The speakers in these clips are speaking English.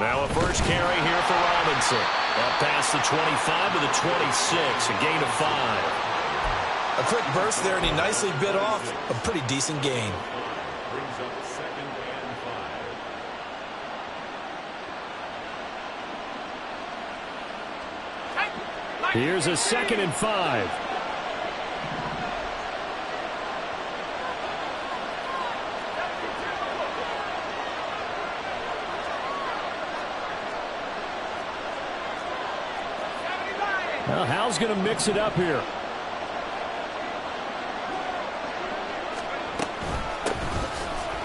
Now a first carry here for Robinson. Up past the 25 to the 26, a gain of 5. A quick burst there, and he nicely bit off a pretty decent gain. Brings up 2nd and 5. Here's a 2nd and 5. Well, Hal's going to mix it up here.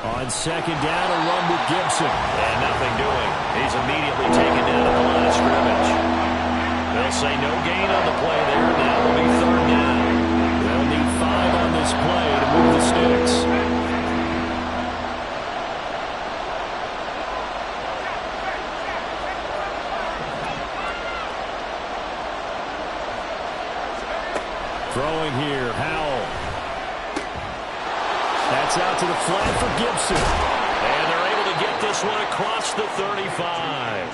On 2nd down, a run with Gibson. And nothing doing. He's immediately taken down at the line of scrimmage. They'll say no gain on the play there. Now it'll be 3rd down. They'll need 5 on this play to move the sticks. Throwing here, Howell. That's out to the flat for Gibson. And they're able to get this one across the 35.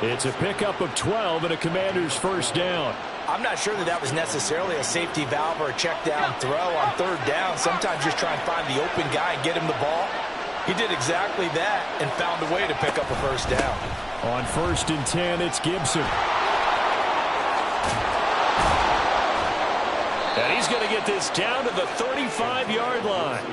It's a pickup of 12 and a Commander's first down. I'm not sure that was necessarily a safety valve or a check down throw on 3rd down. Sometimes just try and find the open guy and get him the ball. He did exactly that and found a way to pick up a first down. On 1st and 10, it's Gibson. And he's going to get this down to the 35-yard line.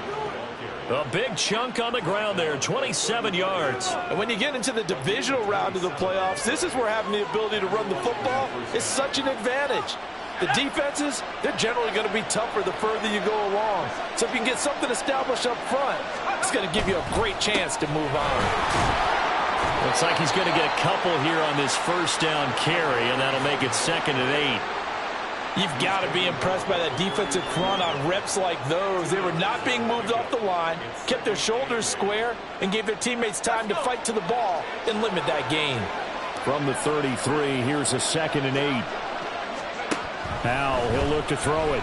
A big chunk on the ground there, 27 yards. And when you get into the divisional round of the playoffs, this is where having the ability to run the football is such an advantage. The defenses, they're generally going to be tougher the further you go along. So if you can get something established up front, it's going to give you a great chance to move on. Looks like he's going to get a couple here on this first down carry, and that'll make it 2nd and 8. You've got to be impressed by that defensive front on reps like those. They were not being moved off the line, kept their shoulders square, and gave their teammates time to fight to the ball and limit that gain. From the 33, here's a 2nd and 8. Now he'll look to throw it.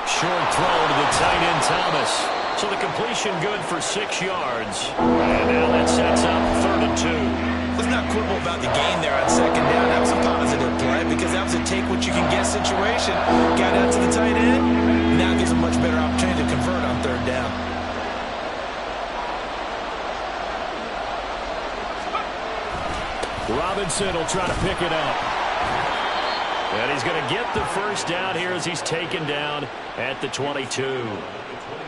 Short throw to the tight end, Thomas. So the completion good for 6 yards. And now that sets up 3rd and 2. Let's not quibble about the gain there on 2nd down. That was a positive play because that was a take-what-you-can-get situation. Got out to the tight end. Now gives a much better opportunity to convert on 3rd down. Robinson will try to pick it up. And he's going to get the first down here as he's taken down at the 22.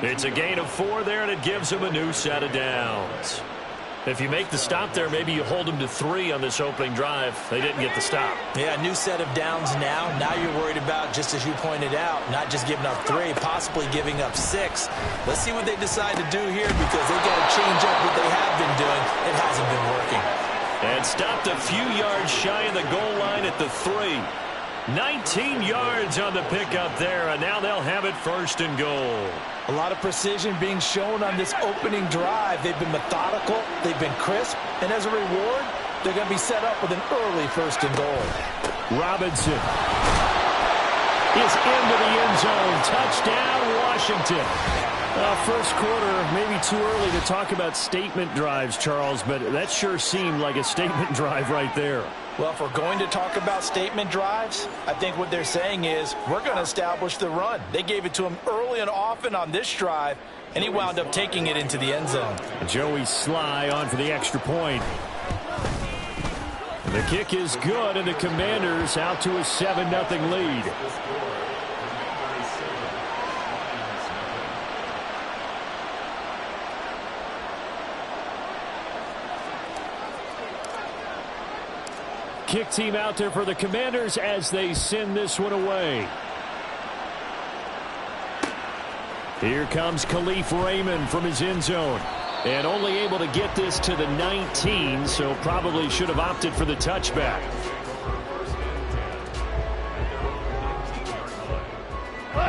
It's a gain of 4 there, and it gives him a new set of downs. If you make the stop there, maybe you hold them to 3 on this opening drive. They didn't get the stop. Yeah, new set of downs now. Now you're worried about, just as you pointed out, not just giving up 3, possibly giving up 6. Let's see what they decide to do here because they got to change up what they have been doing. It hasn't been working. And stopped a few yards shy of the goal line at the 3. 19 yards on the pickup there, and now they'll have it 1st and goal. A lot of precision being shown on this opening drive. They've been methodical, they've been crisp, and as a reward, they're going to be set up with an early 1st and goal. Robinson is into the end zone. Touchdown, Washington. First quarter, maybe too early to talk about statement drives, Charles, but that sure seemed like a statement drive right there. Well, if we're going to talk about statement drives, I think what they're saying is we're going to establish the run. They gave it to him early and often on this drive, and he wound up taking it into the end zone. Joey Sly on for the extra point. The kick is good, and the Commanders out to a 7-0 lead. Kick team out there for the Commanders as they send this one away. Here comes Khalif Raymond from his end zone. And only able to get this to the 19, so probably should have opted for the touchback.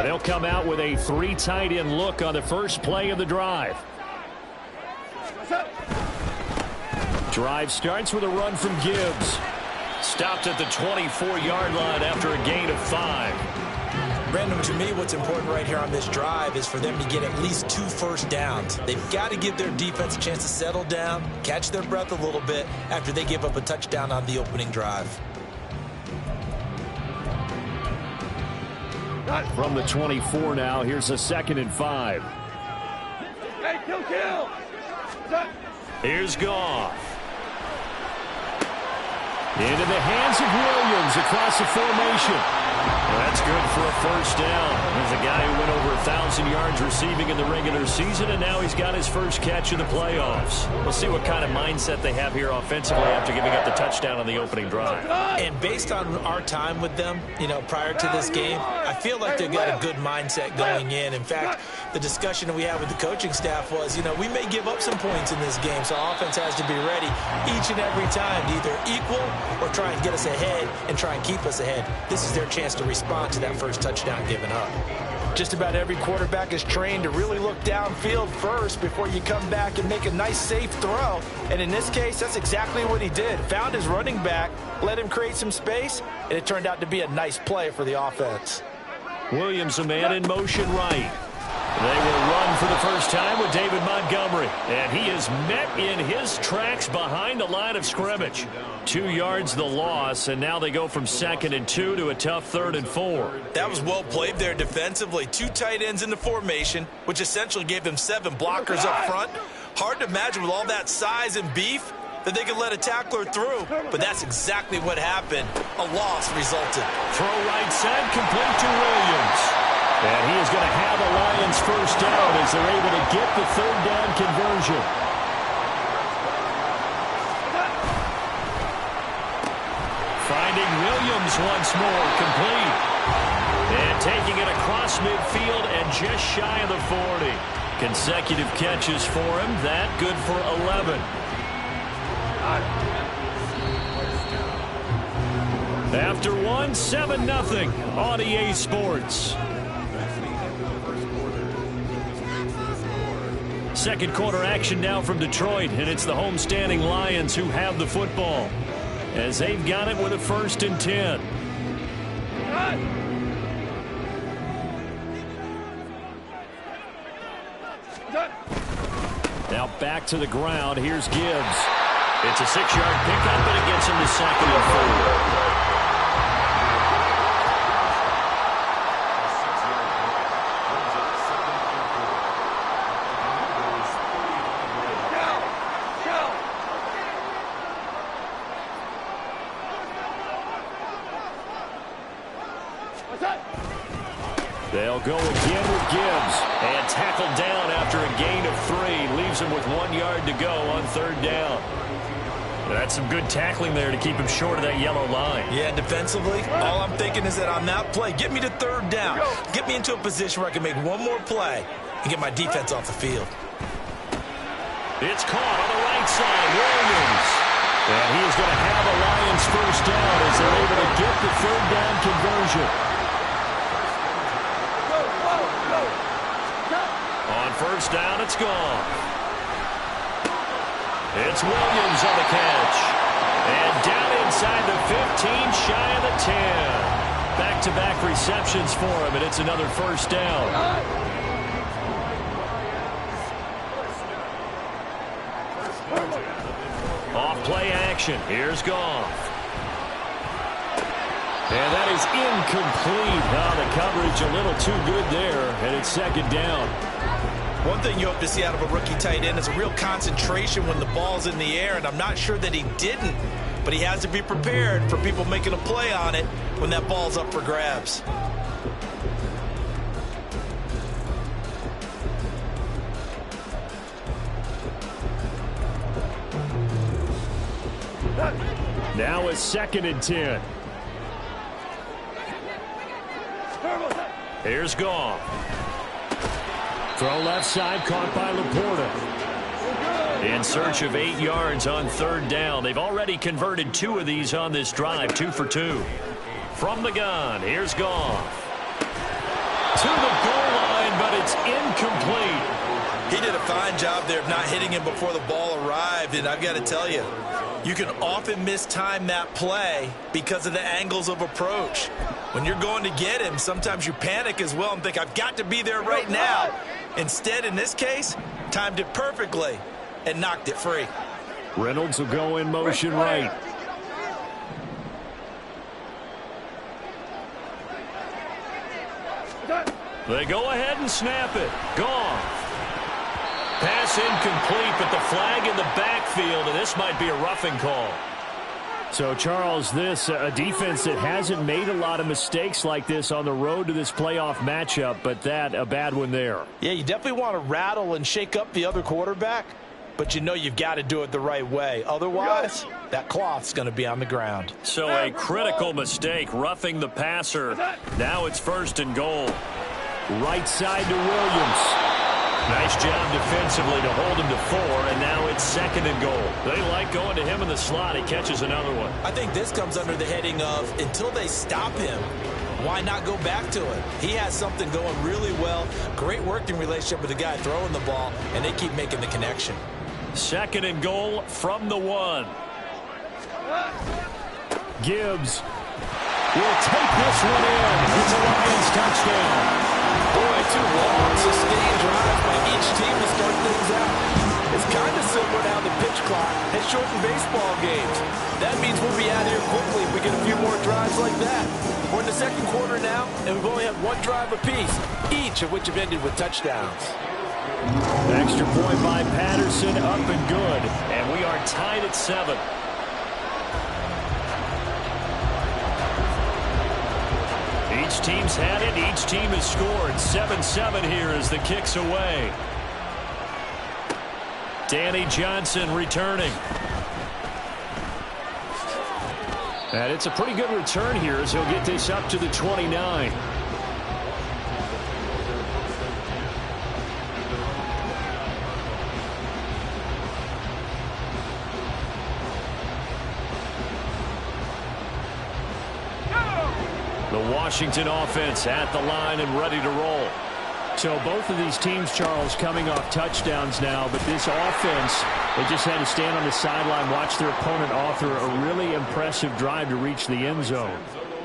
They'll come out with a 3 tight end look on the first play of the drive. Drive starts with a run from Gibbs. Stopped at the 24-yard line after a gain of 5. Brandon, to me, what's important right here on this drive is for them to get at least 2 first downs. They've got to give their defense a chance to settle down, catch their breath a little bit after they give up a touchdown on the opening drive. From the 24 now, here's a 2nd and 5. Hey, kill. Here's Goff. Into the hands of Williams across the formation. That's good for a first down. There's a guy who went over 1,000 yards receiving in the regular season, and now he's got his first catch of the playoffs. We'll see what kind of mindset they have here offensively after giving up the touchdown on the opening drive. And based on our time with them, prior to this game, I feel like they've got a good mindset going in. In fact, the discussion that we had with the coaching staff was, we may give up some points in this game, so offense has to be ready each and every time to either equal or try and get us ahead and try and keep us ahead. This is their chance to respond to that first touchdown given up. Just about every quarterback is trained to really look downfield first before you come back and make a nice, safe throw. And in this case, that's exactly what he did. Found his running back, let him create some space, and it turned out to be a nice play for the offense. Williams, a man in motion right. They will run for the first time with David Montgomery. And he is met in his tracks behind the line of scrimmage. 2 yards the loss, and now they go from 2nd and 2 to a tough 3rd and 4. That was well played there defensively. 2 tight ends in the formation, which essentially gave them 7 blockers up front. Hard to imagine with all that size and beef that they could let a tackler through, but that's exactly what happened. A loss resulted. Throw right side, complete to Williams. And he is going to have a Lions first down as they're able to get the 3rd down conversion. Finding Williams once more, complete. And taking it across midfield and just shy of the 40. Consecutive catches for him, that good for 11. After 1, 7-0 on EA Sports. Second quarter action now from Detroit, and it's the homestanding Lions who have the football as they've got it with a 1st and 10. Now back to the ground. Here's Gibbs. It's a 6-yard pickup, and it gets him to 2nd and 4. They'll go again with Gibbs. And tackled down after a gain of 3. Leaves him with 1 yard to go on 3rd down. That's some good tackling there to keep him short of that yellow line. Yeah, defensively, all I'm thinking is that on that play, get me to 3rd down. Get me into a position where I can make one more play and get my defense off the field. It's caught on the right side. Williams. And he is going to have a Lions first down as they're able to get the 3rd down conversion. On 1st down, it's gone. It's Williams on the catch. And down inside the 15, shy of the 10. Back-to-back receptions for him, and it's another first down. Off play action. Here's Goff. And that is incomplete. The coverage a little too good there, and it's 2nd down. One thing you hope to see out of a rookie tight end is a real concentration when the ball's in the air, and I'm not sure that he didn't, but he has to be prepared for people making a play on it when that ball's up for grabs. Now it's 2nd and 10. Here's Goff. Throw left side, caught by Laporta. In search of 8 yards on 3rd down. They've already converted 2 of these on this drive, 2 for 2. From the gun, here's Goff. To the goal line, but it's incomplete. He did a fine job there of not hitting him before the ball arrived, and I've got to tell you, you can often mistime that play because of the angles of approach. When you're going to get him, sometimes you panic as well and think, I've got to be there right now. Instead, in this case, timed it perfectly and knocked it free. Reynolds will go in motion right. They go ahead and snap it. Gone. Pass incomplete, but the flag in the backfield, and this might be a roughing call. So, Charles, this a defense that hasn't made a lot of mistakes like this on the road to this playoff matchup, but that a bad one there. Yeah, you definitely want to rattle and shake up the other quarterback, but you know you've got to do it the right way. Otherwise, that cloth's going to be on the ground. So a critical mistake, roughing the passer. Now it's 1st and goal. Right side to Williams. Nice job defensively to hold him to 4, and now it's 2nd and goal. They like going to him in the slot. He catches another one. I think this comes under the heading of until they stop him, why not go back to it? He has something going really well. Great working relationship with the guy throwing the ball, and they keep making the connection. 2nd and goal from the 1. Gibbs will take this one in. It's a Lions touchdown. Boy, 2 long, sustained drives by each team to start things out. It's kind of similar to how the pitch clock has shortened baseball games. That means we'll be out here quickly if we get a few more drives like that. We're in the 2nd quarter now, and we've only had 1 drive apiece, each of which have ended with touchdowns. Extra point by Patterson, up and good. And we are tied at 7. Each team's had it. Each team has scored. 7-7 here as the kick's away. Danny Johnson returning. And it's a pretty good return here as he'll get this up to the 29. The Washington offense at the line and ready to roll. So both of these teams, Charles, coming off touchdowns now, but this offense, they just had to stand on the sideline, watch their opponent author a really impressive drive to reach the end zone.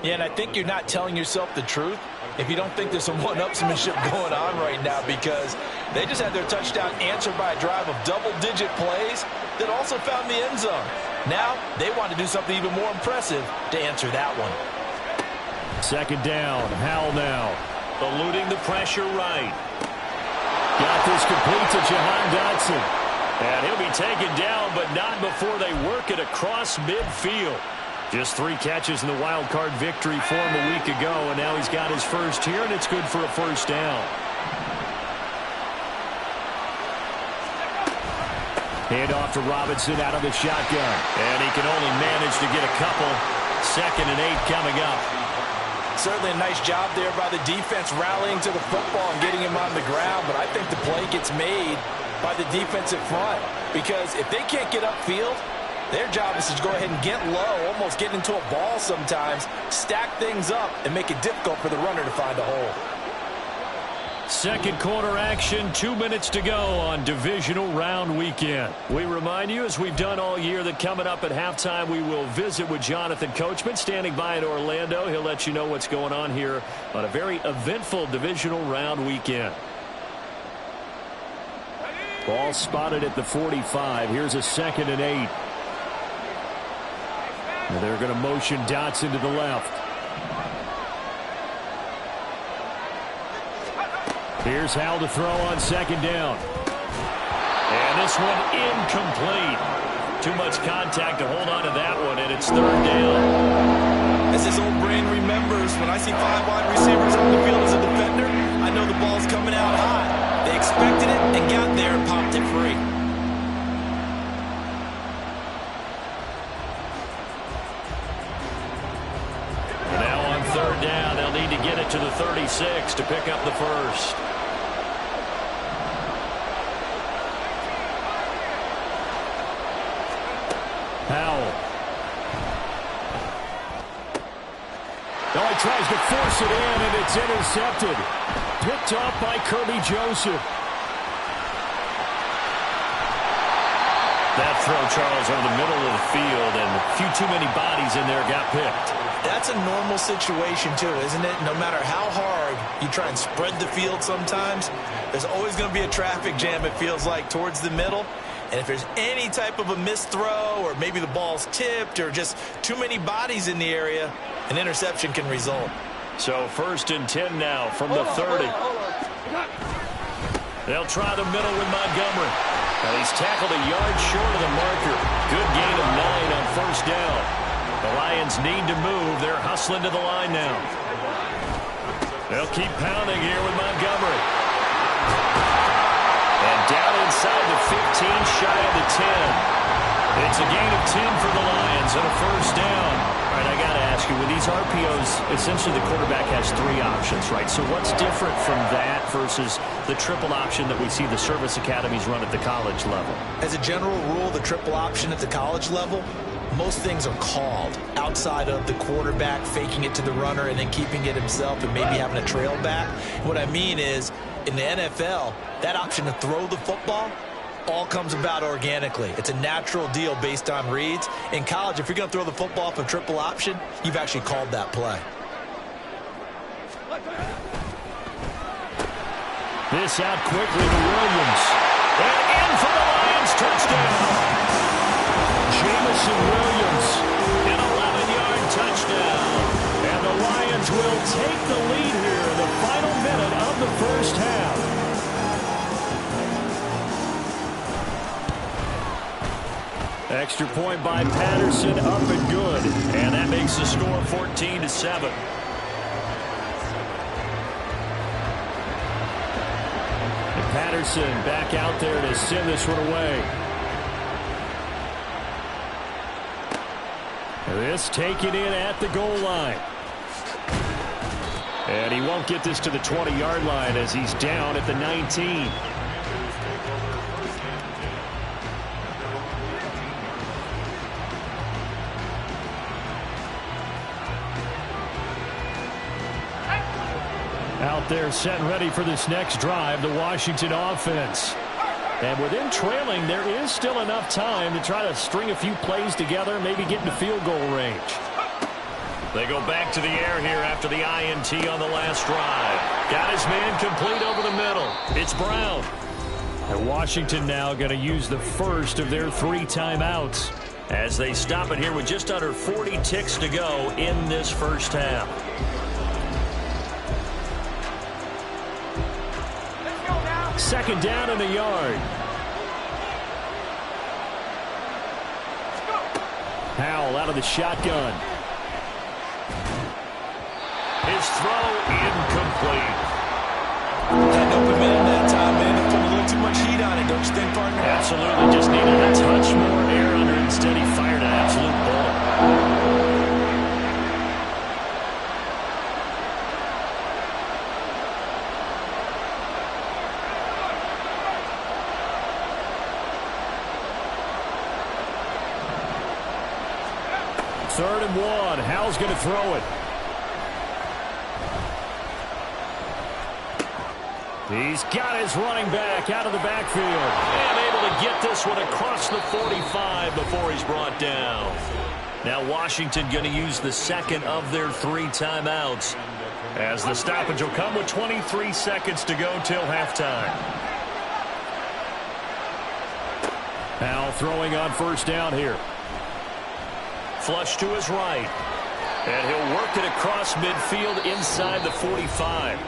Yeah, and I think you're not telling yourself the truth if you don't think there's some one-upsmanship going on right now, because they just had their touchdown answered by a drive of double-digit plays that also found the end zone. Now they want to do something even more impressive to answer that one. 2nd down. Howell now. Eluding the pressure right. Got this complete to Jahan Dotson. And he'll be taken down, but not before they work it across midfield. Just 3 catches in the wild card victory for him a week ago, and now he's got his first here, and it's good for a 1st down. Hand off to Robinson out of the shotgun. And he can only manage to get a couple. 2nd and 8 coming up. Certainly a nice job there by the defense rallying to the football and getting him on the ground, but I think the play gets made by the defensive front, because if they can't get upfield, their job is to go ahead and get low, almost get into a ball sometimes, stack things up, and make it difficult for the runner to find a hole. 2nd quarter action, 2 minutes to go on divisional round weekend. We remind you, as we've done all year, that coming up at halftime, we will visit with Jonathan Coachman, standing by in Orlando. He'll let you know what's going on here on a very eventful divisional round weekend. Ball spotted at the 45. Here's a 2nd and 8. And they're going to motion Dotson to the left. Here's Howell to throw on 2nd down. And this one incomplete. Too much contact to hold on to that one, and it's 3rd down. As his old brain remembers, when I see 5 wide receivers on the field as a defender, I know the ball's coming out high. They expected it and got there and popped it free. Now on 3rd down, they'll need to get it to the 36 to pick up the first. Howell. Oh, he tries to force it in, and it's intercepted. Picked off by Kirby Joseph. That throw, Charles, over the middle of the field, and a few too many bodies in there got picked. That's a normal situation, too, isn't it? No matter how hard you try and spread the field sometimes, there's always going to be a traffic jam, it feels like, towards the middle. And if there's any type of a missed throw, or maybe the ball's tipped, or just too many bodies in the area, an interception can result. So 1st and 10 now from the 30. They'll try the middle with Montgomery. Now he's tackled a yard short of the marker. Good gain of 9 on 1st down. The Lions need to move. They're hustling to the line now. They'll keep pounding here with Montgomery. And down inside the 15, shy of the 10. It's a gain of 10 for the Lions and a 1st down. All right, I got to ask you, with these RPOs, essentially the quarterback has 3 options, right? So what's different from that versus the triple option that we see the service academies run at the college level? As a general rule, the triple option at the college level, most things are called outside of the quarterback faking it to the runner and then keeping it himself and maybe having a trail back. What I mean is, in the NFL, that option to throw the football all comes about organically. It's a natural deal based on reads. In college, if you're going to throw the football off a triple option, you've actually called that play. This out quickly to Williams. And in for the Lions, touchdown. Jamison Williams, an 11-yard touchdown. And the Lions will take the lead here in the final minute of the 1st half. Extra point by Patterson, up and good. And that makes the score 14-7. And Patterson back out there to send this one away. This taken in at the goal line. And he won't get this to the 20-yard line as he's down at the 19. Out there set and ready for this next drive, the Washington offense. And with them trailing, there is still enough time to try to string a few plays together, maybe get into field goal range. They go back to the air here after the INT on the last drive. Got his man complete over the middle. It's Brown. And Washington now going to use the first of their 3 timeouts as they stop it here with just under 40 ticks to go in this 1st half. Second down in the yard. Howell out of the shotgun. His throw incomplete. Had open man that time, man. Put a little too much heat on it, don't you think, partner? Absolutely. Just needed a touch more air under it. Instead, he fired an absolute bullet. Third and 1. Howell's going to throw it. He's got his running back out of the backfield. And able to get this one across the 45 before he's brought down. Now Washington going to use the second of their 3 timeouts, as the stoppage will come with 23 seconds to go till halftime. Howell throwing on 1st down here. Flush to his right. And he'll work it across midfield inside the 45.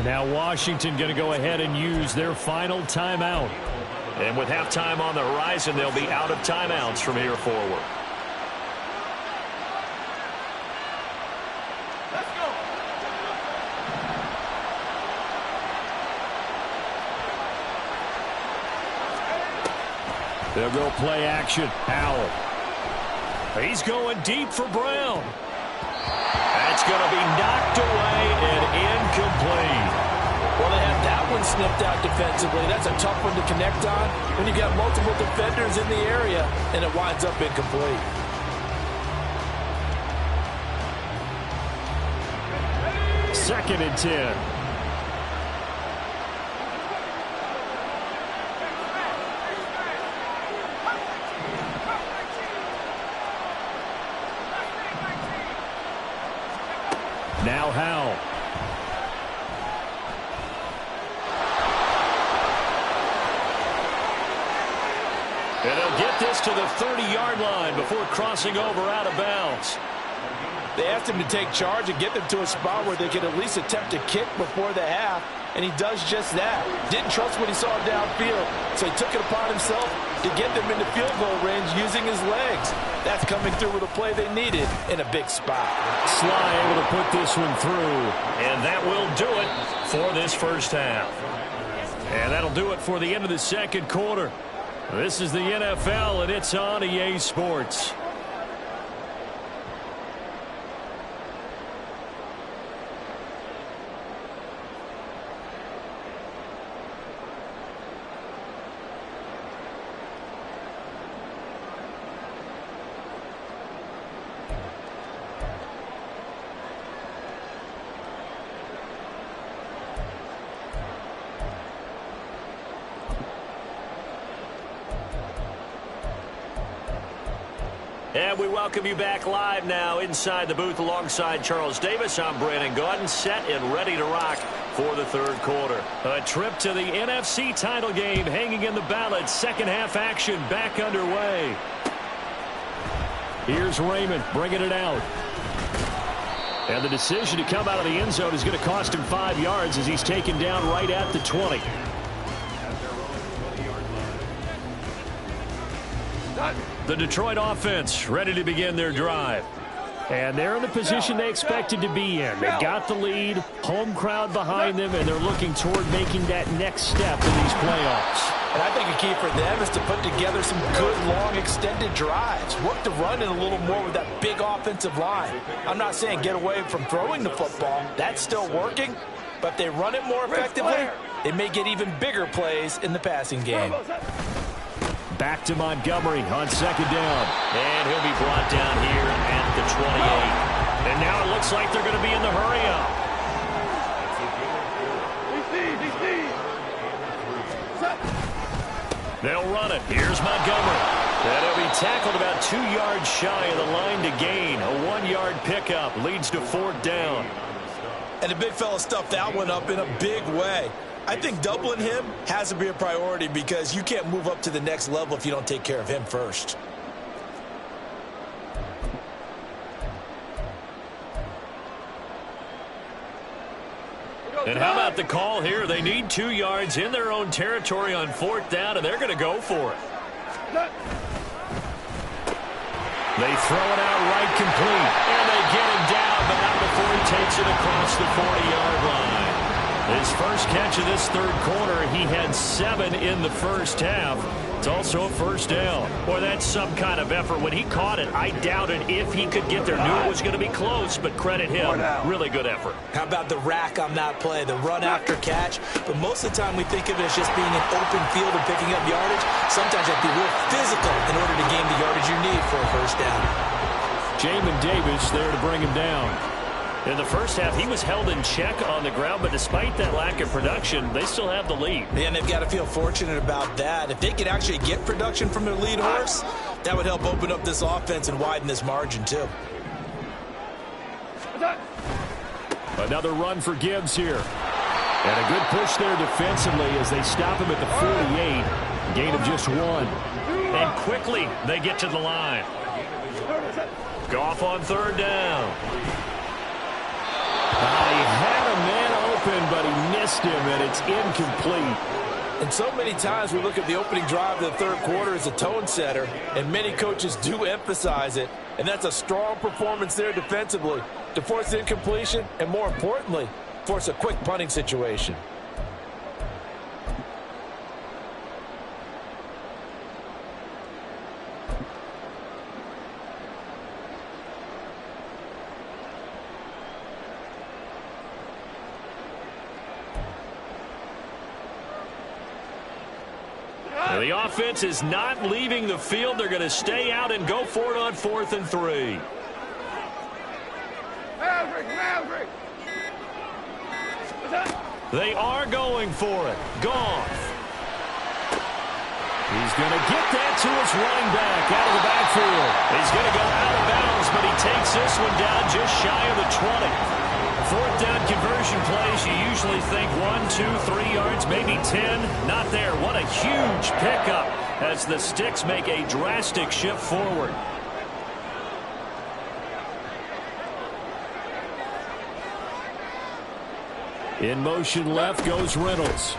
Now Washington going to go ahead and use their final timeout. And with halftime on the horizon, they'll be out of timeouts from here forward. Let's go. They'll go play action. Howell. He's going deep for Brown. That's going to be knocked away and incomplete. Well, they have that one snipped out defensively. That's a tough one to connect on when you've got multiple defenders in the area, and it winds up incomplete. Second and 10. Now Howell. And they'll get this to the 30-yard line before crossing over out of bounds. They asked him to take charge and get them to a spot where they could at least attempt to kick before the half, and he does just that. Didn't trust what he saw downfield, so he took it upon himself to get them into field goal range using his legs. That's coming through with a play they needed in a big spot. Sly able to put this one through, and that will do it for this first half. And that'll do it for the end of the second quarter. This is the NFL, and it's on EA Sports. And we welcome you back live now inside the booth alongside Charles Davis. I'm Brandon Gaudin, set and ready to rock for the third quarter. A trip to the NFC title game hanging in the balance. Second half action back underway. Here's Raymond bringing it out. And the decision to come out of the end zone is going to cost him 5 yards as he's taken down right at the 20. The Detroit offense ready to begin their drive. And they're in the position they expected to be in. They've got the lead, home crowd behind them, and they're looking toward making that next step in these playoffs. And I think a key for them is to put together some good, long, extended drives. Work the run in a little more with that big offensive line. I'm not saying get away from throwing the football. That's still working. But if they run it more effectively, it may get even bigger plays in the passing game. Back to Montgomery on second down. And he'll be brought down here at the 28. And now it looks like they're going to be in the hurry-up. They'll run it. Here's Montgomery. And he'll be tackled about 2 yards shy of the line to gain. A 1-yard pickup leads to fourth down. And the big fella stuffed that one up in a big way. I think doubling him has to be a priority because you can't move up to the next level if you don't take care of him first. And how about the call here? They need 2 yards in their own territory on fourth down, and they're going to go for it. They throw it out right complete, and they get him down, but not before he takes it across the 40-yard line. His first catch of this third quarter, he had 7 in the first half. It's also a first down. Boy, that's some kind of effort. When he caught it, I doubted if he could get there. Knew it was going to be close, but credit him. Really good effort. How about the rack on that play, the run after catch? But most of the time we think of it as just being an open field and picking up yardage. Sometimes you have to be real physical in order to gain the yardage you need for a first down. Jamin Davis there to bring him down. In the first half, he was held in check on the ground, but despite that lack of production, they still have the lead. And they've got to feel fortunate about that. If they could actually get production from their lead horse, that would help open up this offense and widen this margin, too. Another run for Gibbs here. And a good push there defensively as they stop him at the 48. Gain of just 1. And quickly, they get to the line. Goff on third down. He had a man open, but he missed him, and it's incomplete. And so many times we look at the opening drive of the third quarter as a tone setter, and many coaches do emphasize it. And that's a strong performance there defensively to force the incompletion and, more importantly, force a quick punting situation. The offense is not leaving the field. They're going to stay out and go for it on 4th and 3. Maverick! They are going for it. Goff. He's going to get that to his running back out of the backfield. He's going to go out of bounds, but he takes this one down just shy of the 20. Fourth down conversion plays, you usually think 1, 2, 3 yards, maybe 10. Not there. What a huge pickup as the Sticks make a drastic shift forward. In motion left goes Reynolds.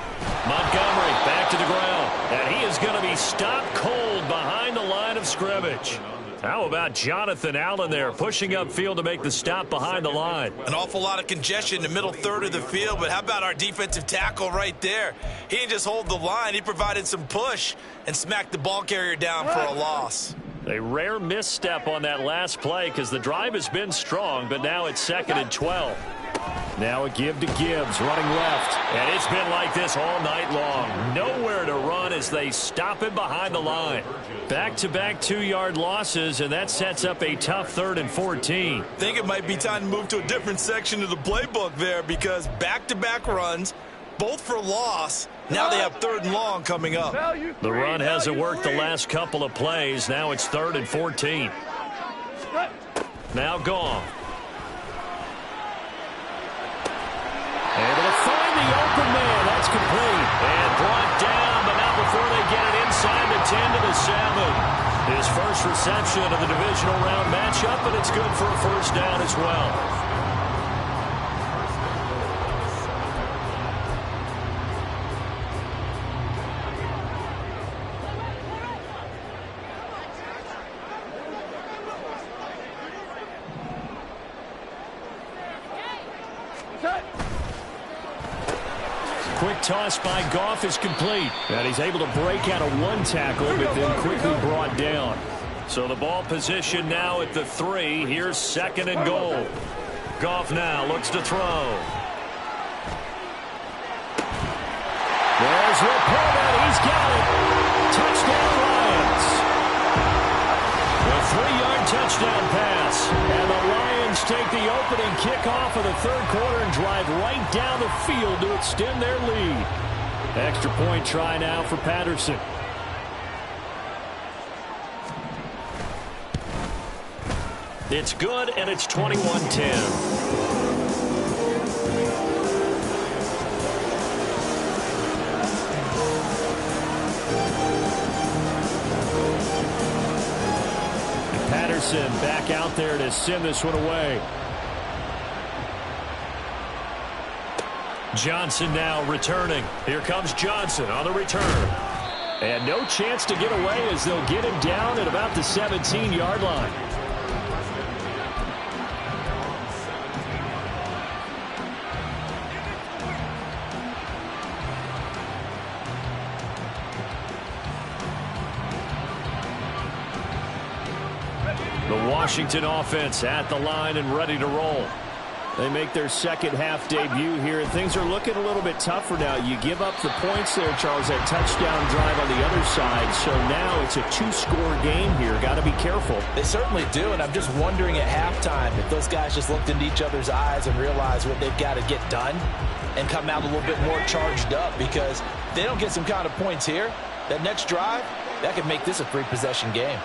Montgomery back to the ground. And he is going to be stopped cold behind the line of scrimmage. How about Jonathan Allen there pushing upfield to make the stop behind the line? An awful lot of congestion in the middle third of the field, but how about our defensive tackle right there? He didn't just hold the line. He provided some push and smacked the ball carrier down for a loss. A rare misstep on that last play because the drive has been strong, but now it's 2nd and 12. Now a give to Gibbs, running left. And it's been like this all night long. Nowhere to run as they stop him behind the line. Back-to-back 2-yard losses, and that sets up a tough 3rd and 14. I think it might be time to move to a different section of the playbook there because back-to-back runs, both for loss. Now they have 3rd and long coming up. The run hasn't worked the last couple of plays. Now it's 3rd and 14. Now gone. Able to find the open man. That's complete. And brought down, but not before they get it inside the 10 to the 7. His first reception of the divisional round matchup, and it's good for a first down as well. Quick toss by Goff is complete. And he's able to break out of one tackle, but then quickly brought down. So the ball position now at the 3. Here's 2nd and goal. Goff now looks to throw. There's Rapona. He's got it. Touchdown Lions. A 3-yard touchdown pass. And the Lions take the opening kickoff of the 3rd quarter and drive right down the field to extend their lead. Extra point try now for Patterson. It's good, and it's 21-10. Patterson back out there to send this one away. Johnson now returning. Here comes Johnson on the return. And no chance to get away as they'll get him down at about the 17-yard line. The Washington offense at the line and ready to roll. They make their second half debut here. Things are looking a little bit tougher now. You give up the points there, Charles, that touchdown drive on the other side. So now it's a 2-score game here. Got to be careful. They certainly do, and I'm just wondering at halftime if those guys just looked into each other's eyes and realized what they've got to get done and come out a little bit more charged up, because if they don't get some kind of points here, that next drive, that could make this a 3-possession game.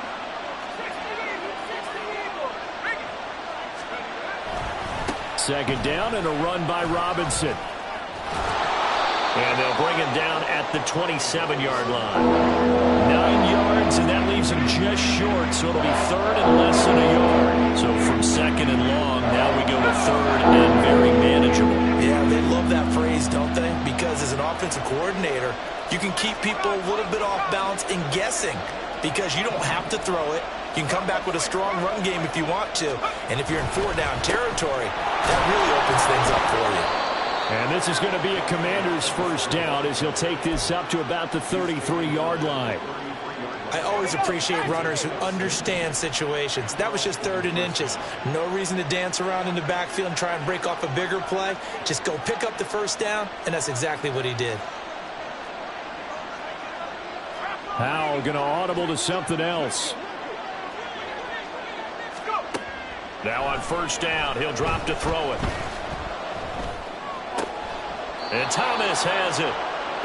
Second down and a run by Robinson. And they'll bring him down at the 27-yard line. 9 yards, and that leaves him just short, so it'll be 3rd and less than a yard. So from 2nd and long, now we go to 3rd and very manageable. Yeah, they love that phrase, don't they? Because as an offensive coordinator, you can keep people a little bit off balance and guessing, because you don't have to throw it. You can come back with a strong run game if you want to. And if you're in 4-down territory, that really opens things up for you. And this is going to be a Commander's first down as he'll take this up to about the 33-yard line. I always appreciate runners who understand situations. That was just 3rd and inches. No reason to dance around in the backfield and try and break off a bigger play. Just go pick up the first down, and that's exactly what he did. Howell going to audible to something else. Now on first down, he'll drop to throw it. And Thomas has it.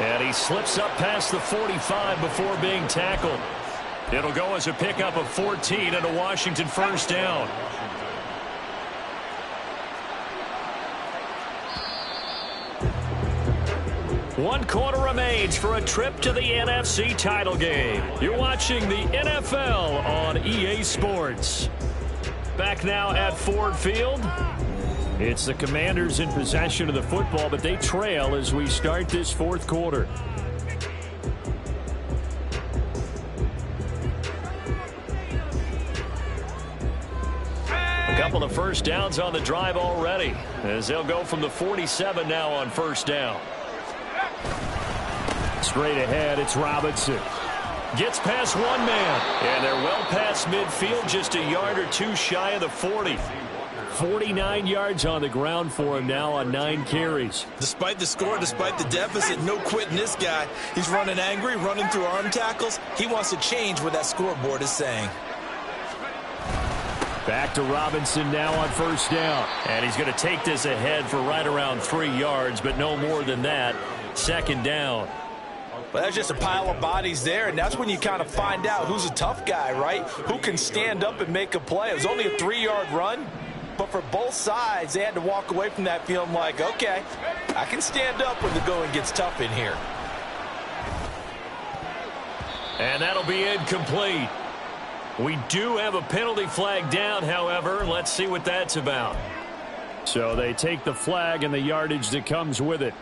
And he slips up past the 45 before being tackled. It'll go as a pickup of 14 and a Washington first down. 1 quarter remains for a trip to the NFC title game. You're watching the NFL on EA Sports. Back now at Ford Field. It's the Commanders in possession of the football, but they trail as we start this fourth quarter. A couple of first downs on the drive already, as they'll go from the 47 now on first down. Straight ahead, it's Robinson. Gets past one man, and they're well past midfield, just a yard or two shy of the 40. 49 yards on the ground for him now on 9 carries. Despite the score, despite the deficit, no quitting this guy. He's running angry, running through arm tackles. He wants to change what that scoreboard is saying. Back to Robinson now on first down. And he's going to take this ahead for right around 3 yards, but no more than that. Second down. But that's just a pile of bodies there, and that's when you kind of find out who's a tough guy, right? Who can stand up and make a play. It was only a 3-yard run, but for both sides, they had to walk away from that feeling like, okay, I can stand up when the going gets tough in here. And that'll be incomplete. We do have a penalty flag down, however. Let's see what that's about. So they take the flag and the yardage that comes with it.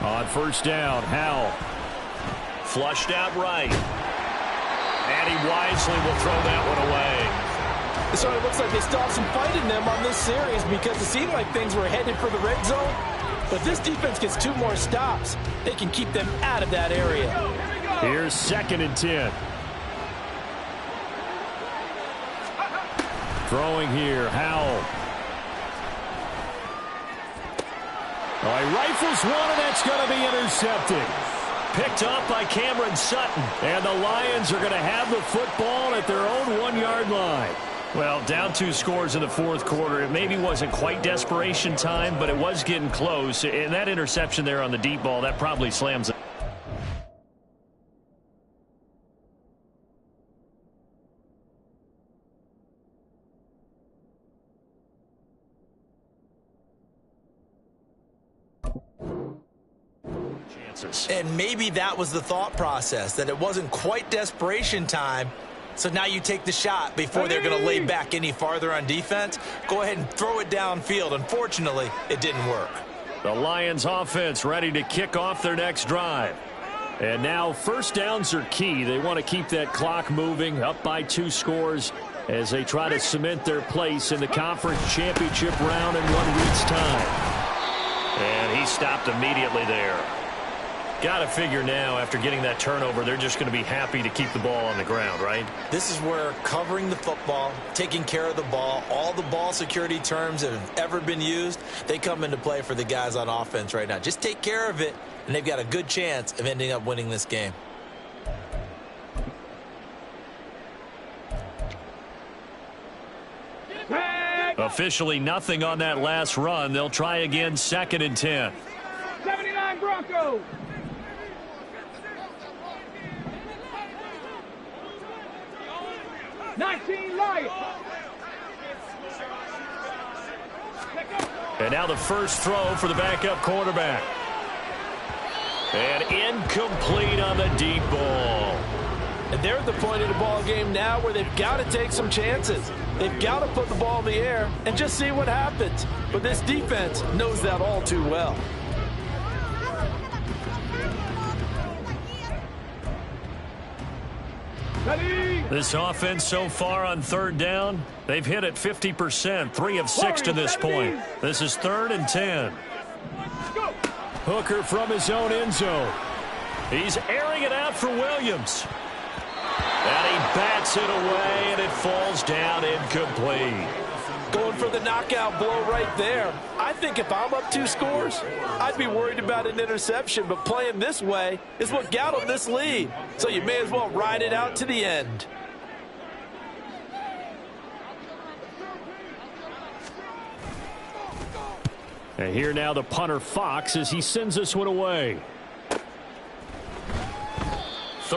On first down, Howell. Flushed out right. And he wisely will throw that one away. So it looks like they still have some fight in them on this series because it seemed like things were headed for the red zone. But this defense gets 2 more stops. They can keep them out of that area. Here's 2nd and 10. Throwing here, Howell. Oh, he rifles one, and that's going to be intercepted. Picked up by Cameron Sutton. And the Lions are going to have the football at their own 1-yard line. Well, down 2 scores in the fourth quarter. It maybe wasn't quite desperation time, but it was getting close. And that interception there on the deep ball, that probably slams it. And maybe that was the thought process, that it wasn't quite desperation time. So now you take the shot before they're going to lay back any farther on defense. Go ahead and throw it downfield. Unfortunately, it didn't work. The Lions offense ready to kick off their next drive. And now first downs are key. They want to keep that clock moving, up by 2 scores as they try to cement their place in the conference championship round in 1 week's time. And he stopped immediately there. Got to figure now, after getting that turnover, they're just going to be happy to keep the ball on the ground, right? This is where covering the football, taking care of the ball, all the ball security terms that have ever been used, they come into play for the guys on offense right now. Just take care of it, and they've got a good chance of ending up winning this game. Officially nothing on that last run. They'll try again, 2nd and 10. 79 Broncos. And now the first throw for the backup quarterback. And incomplete on the deep ball. And they're at the point of the ball game now where they've got to take some chances. They've got to put the ball in the air and just see what happens. But this defense knows that all too well. This offense so far on third down, they've hit it 50%, 3 of 6 to this point. This is 3rd and 10. Hooker from his own end zone. He's airing it out for Williams. And he bats it away, and it falls down incomplete. Going for the knockout blow right there. I think if I'm up 2 scores, I'd be worried about an interception, but playing this way is what got them this lead. So you may as well ride it out to the end. And here now the punter Fox as he sends this one away.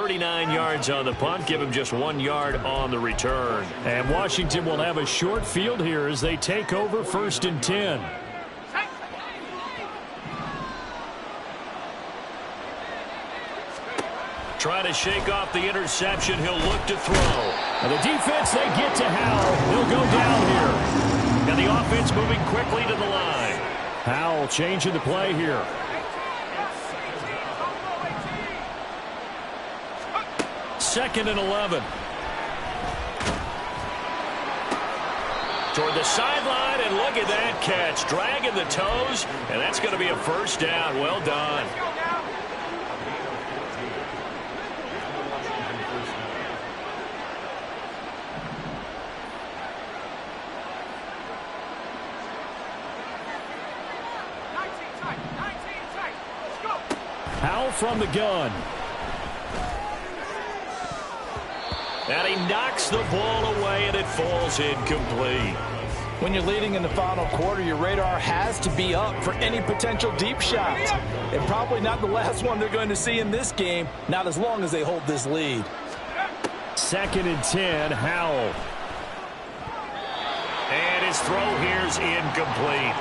39 yards on the punt, give him just 1 yard on the return. And Washington will have a short field here as they take over 1st and 10. Trying to shake off the interception. He'll look to throw. And the defense, they get to Howell. He'll go down here. And the offense moving quickly to the line. Howell changing the play here. Second and 11. Toward the sideline, and look at that catch. Dragging the toes, and that's going to be a first down. Well done. Howell from the gun. And he knocks the ball away, and it falls incomplete. When you're leading in the final quarter, your radar has to be up for any potential deep shots. And probably not the last one they're going to see in this game, not as long as they hold this lead. 2nd and 10, Howell. And his throw here's incomplete.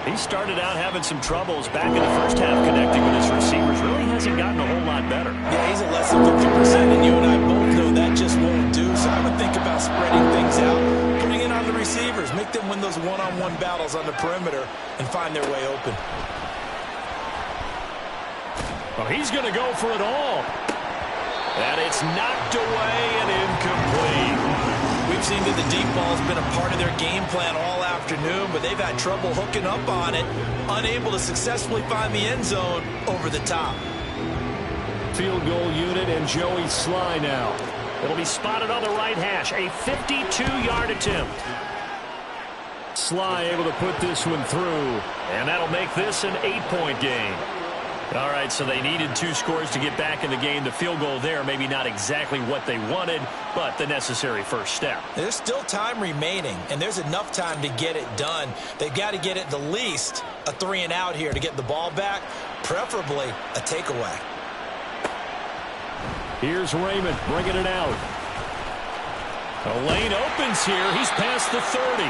He started out having some troubles back in the first half connecting with his receivers. Really hasn't gotten a whole lot better. Yeah, he's at less than 50%, and you and I both know that just won't do. So I would think about spreading things out, putting it on the receivers, make them win those one-on-one battles on the perimeter, and find their way open. Well, he's going to go for it all. And it's knocked away and incomplete. We've seen that the deep ball has been a part of their game plan all afternoon, but they've had trouble hooking up on it, unable to successfully find the end zone over the top. Field goal unit and Joey Sly now. It'll be spotted on the right hash. A 52-yard attempt. Sly able to put this one through. And that'll make this an 8-point game. All right, so they needed 2 scores to get back in the game. The field goal there, maybe not exactly what they wanted, but the necessary first step. There's still time remaining, and there's enough time to get it done. They've got to get at the least a 3-and-out here to get the ball back, preferably a takeaway. Here's Raymond bringing it out. The lane opens here. He's past the 30.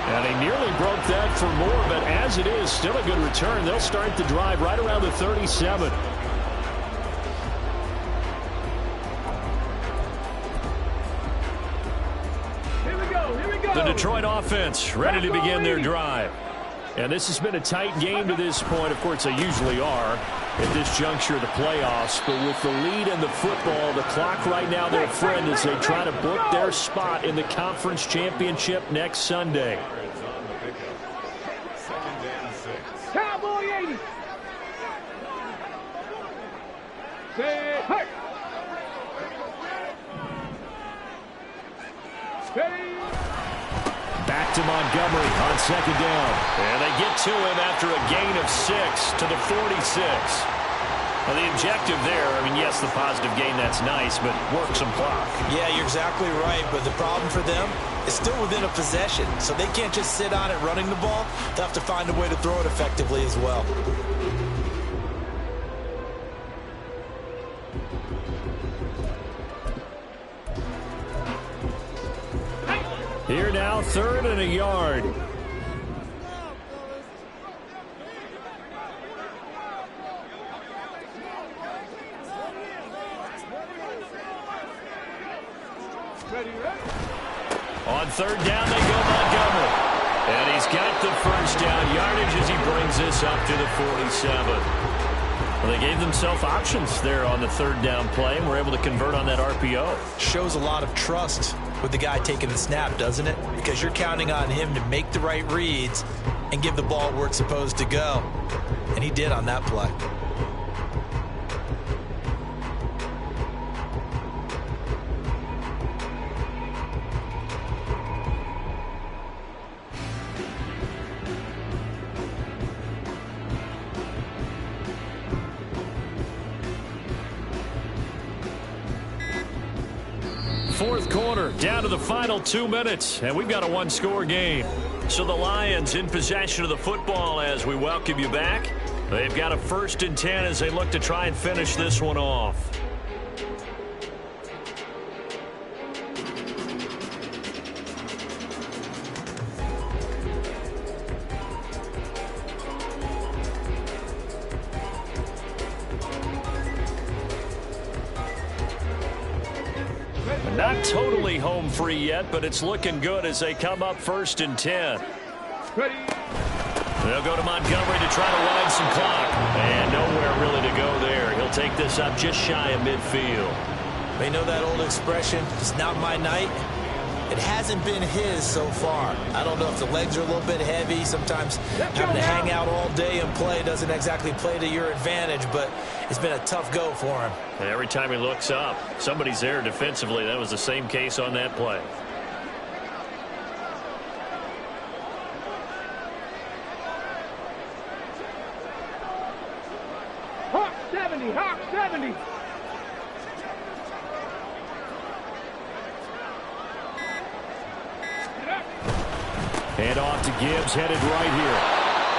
And he nearly broke that for more, but as it is, still a good return. They'll start the drive right around the 37. Here we go. The Detroit offense ready to begin their drive. And this has been a tight game to this point. Of course, they usually are at this juncture of the playoffs. But with the lead in the football, the clock right now their friend as they try to book their spot in the conference championship next Sunday. Cowboy 80. Say, hey. Back to Montgomery on 2nd down. And they get to him after a gain of 6 to the 46. Well, the objective there, I mean, yes, the positive gain, that's nice, but work some clock. Yeah, you're exactly right, but the problem for them is still within a possession, so they can't just sit on it running the ball. They'll have to find a way to throw it effectively as well. Here now, 3rd and a yard. On 3rd down, they go Montgomery. And he's got the first down yardage as he brings this up to the 47. Well, they gave themselves options there on the 3rd down play and were able to convert on that RPO. Shows a lot of trust with the guy taking the snap, doesn't it? Because you're counting on him to make the right reads and give the ball where it's supposed to go. And he did on that play. Fourth quarter, down to the final 2 minutes, and we've got a 1-score game. So the Lions in possession of the football as we welcome you back. They've got a 1st and 10 as they look to try and finish this one off. Not totally home free yet, but it's looking good as they come up 1st and 10. Ready. They'll go to Montgomery to try to wind some clock. And nowhere really to go there. He'll take this up just shy of midfield. They know that old expression, it's not my night. It hasn't been his so far. I don't know if the legs are a little bit heavy. Sometimes having to hang out all day and play doesn't exactly play to your advantage, but it's been a tough go for him. And every time he looks up, somebody's there defensively. That was the same case on that play. Hawk 70, Hawk 70. Hand off to Gibbs, headed right here.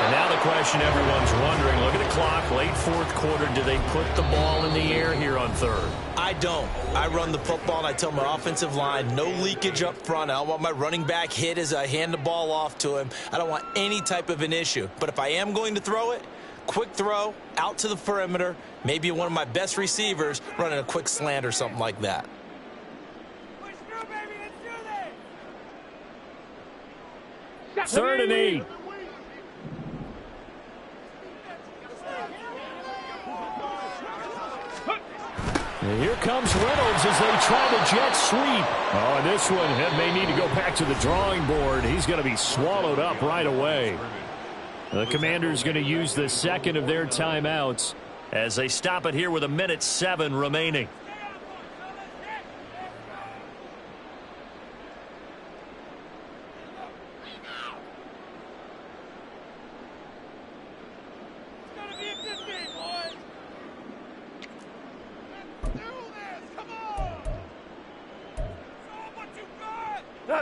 And now the question everyone's wondering, look at the clock, late 4th quarter, do they put the ball in the air here on 3rd? I don't. I run the football and I tell my offensive line, no leakage up front. I don't want my running back hit as I hand the ball off to him. I don't want any type of an issue. But if I am going to throw it, quick throw, out to the perimeter, maybe one of my best receivers running a quick slant or something like that. 3rd and 8. And here comes Reynolds as they try the jet sweep. Oh, and this one may need to go back to the drawing board. He's going to be swallowed up right away. The Commanders going to use the second of their timeouts as they stop it here with 1:07 remaining.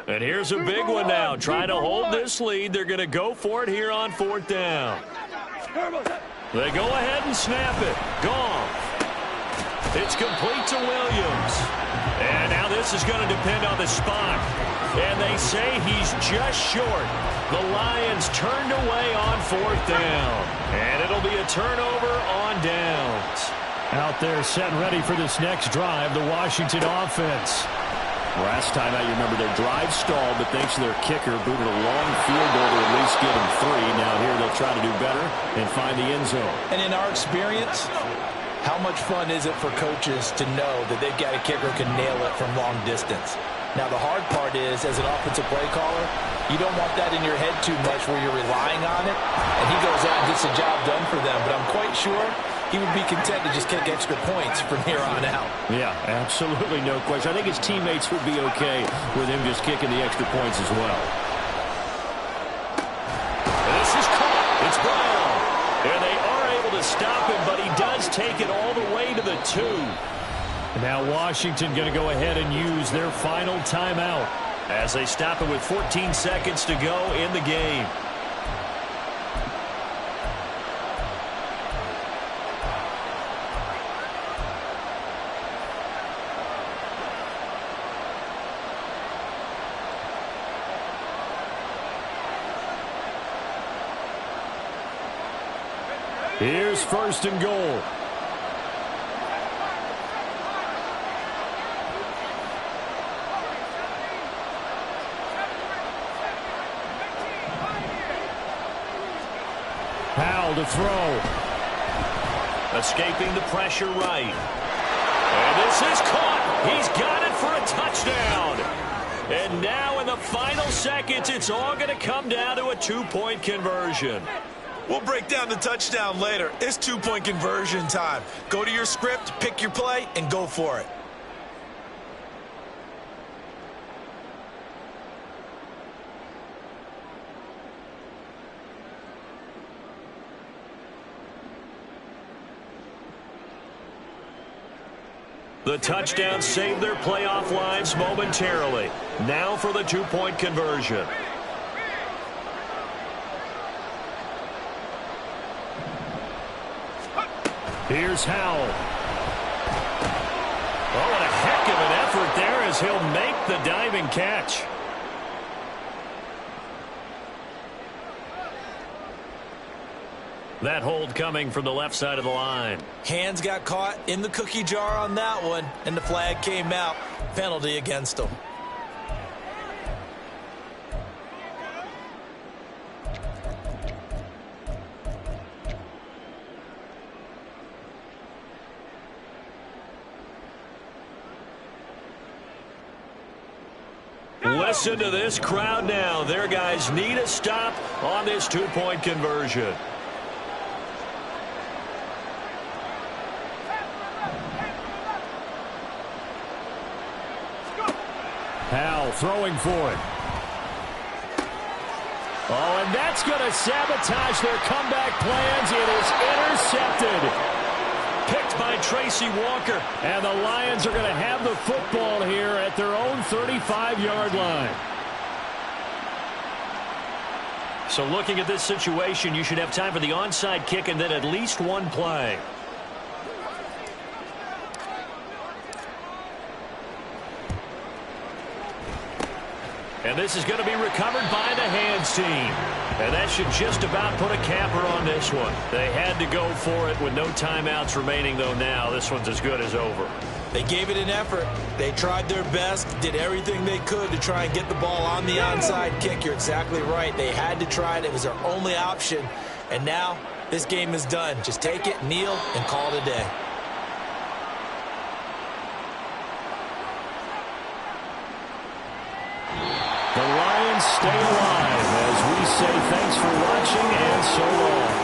And here's a big one now. Trying to hold this lead. They're going to go for it here on 4th down. They go ahead and snap it. Gone. It's complete to Williams. And now this is going to depend on the spot. And they say he's just short. The Lions turned away on 4th down. And it'll be a turnover on downs. Out there set ready for this next drive, the Washington offense. Last time out, you remember their drive stalled, but thanks to their kicker, booted a long field goal to at least get them 3. Now here they'll try to do better and find the end zone. And in our experience, how much fun is it for coaches to know that they've got a kicker who can nail it from long distance? Now the hard part is, as an offensive play caller, you don't want that in your head too much where you're relying on it, and he goes out and gets the job done for them. But I'm quite sure he would be content to just kick extra points from here on out. Yeah, absolutely no question. I think his teammates would be okay with him just kicking the extra points as well. This is caught. It's Brown. And they are able to stop him, but he does take it all the way to the 2. Now Washington going to go ahead and use their final timeout as they stop it with 14 seconds to go in the game. Here's 1st and goal. Powell to throw. Escaping the pressure right. And this is caught. He's got it for a touchdown. And now in the final seconds, it's all going to come down to a 2-point conversion. We'll break down the touchdown later. It's 2-point conversion time. Go to your script, pick your play, and go for it. The touchdown saved their playoff lives momentarily. Now for the 2-point conversion. Here's Howell. Oh, what a heck of an effort there as he'll make the diving catch. That hold coming from the left side of the line. Hands got caught in the cookie jar on that one, and the flag came out. Penalty against him. Listen to this crowd now. Their guys need a stop on this two-point conversion. Powell throwing for it. Oh, and that's going to sabotage their comeback plans. It is intercepted. Picked by Tracy Walker. And the Lions are going to have the football here at their own 35-yard line. So looking at this situation, you should have time for the onside kick and then at least one play. And this is going to be recovered by the hands team. And that should just about put a capper on this one. They had to go for it with no timeouts remaining, though now this one's as good as over. They gave it an effort. They tried their best, did everything they could to try and get the ball on the onside kick. You're exactly right. They had to try it. It was their only option. And now this game is done. Just take it, kneel, and call it a day. The Lions stay alive as we say thanks for watching and so long.